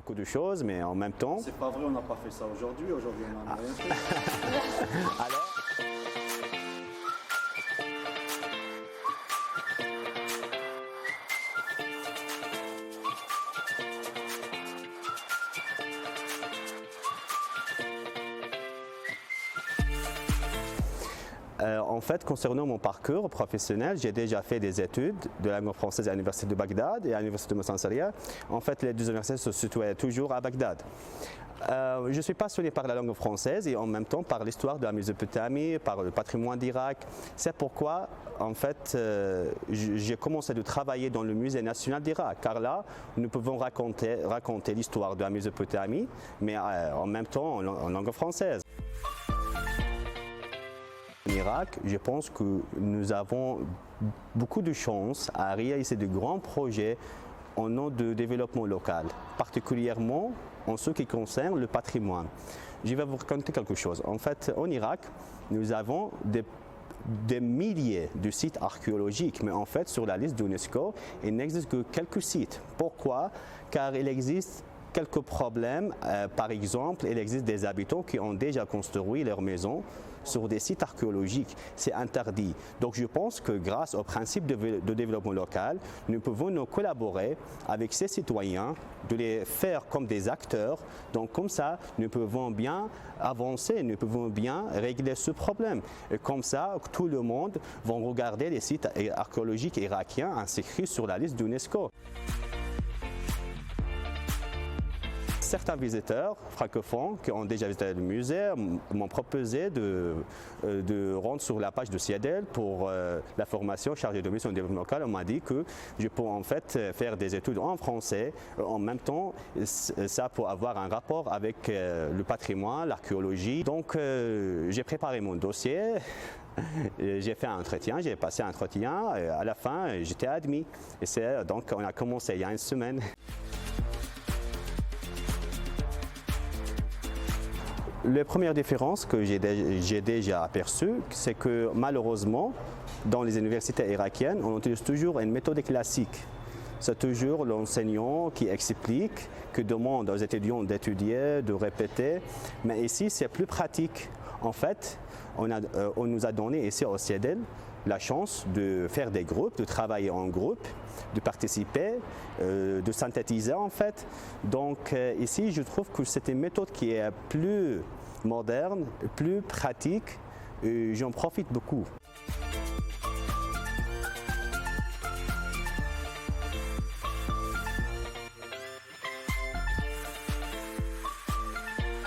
beaucoup de choses, mais en même temps... C'est pas vrai, on n'a pas fait ça aujourd'hui. Aujourd'hui, on n'a rien fait. Alors, en fait, concernant mon parcours professionnel, j'ai déjà fait des études de langue française à l'Université de Bagdad et à l'Université de Mostansaria. En fait, les deux universités se situaient toujours à Bagdad. Je suis passionné par la langue française et en même temps par l'histoire de la Mésopotamie, par le patrimoine d'Irak. C'est pourquoi, en fait, j'ai commencé à travailler dans le musée national d'Irak, car là, nous pouvons raconter l'histoire de la Mésopotamie, mais en même temps en langue française. En Irak, je pense que nous avons beaucoup de chance à réaliser de grands projets en nom de développement local, particulièrement en ce qui concerne le patrimoine. Je vais vous raconter quelque chose. En fait, en Irak, nous avons des milliers de sites archéologiques, mais en fait, sur la liste d'UNESCO, il n'existe que quelques sites. Pourquoi? Car il existe quelques problèmes. Par exemple, il existe des habitants qui ont déjà construit leur maison sur des sites archéologiques. C'est interdit. Donc je pense que grâce au principe de développement local, nous pouvons nous collaborer avec ces citoyens, de les faire comme des acteurs. Donc comme ça, nous pouvons bien avancer, nous pouvons bien régler ce problème. Et comme ça, tout le monde va regarder les sites archéologiques irakiens inscrits sur la liste d'UNESCO. Certains visiteurs francophones qui ont déjà visité le musée m'ont proposé de rendre sur la page de CIEDEL pour la formation chargée de mission de développement local. On m'a dit que je peux en fait faire des études en français, en même temps ça pour avoir un rapport avec le patrimoine, l'archéologie. Donc j'ai préparé mon dossier, j'ai fait un entretien, j'ai passé un entretien, et à la fin j'étais admis. Et donc on a commencé il y a une semaine. La première différence que j'ai déjà aperçue, c'est que malheureusement, dans les universités irakiennes, on utilise toujours une méthode classique. C'est toujours l'enseignant qui explique, qui demande aux étudiants d'étudier, de répéter. Mais ici, c'est plus pratique. En fait, on nous a donné ici au CIEDEL la chance de faire des groupes, de travailler en groupe, de participer, de synthétiser en fait. Donc ici, je trouve que c'est une méthode qui est plus moderne, plus pratique et j'en profite beaucoup.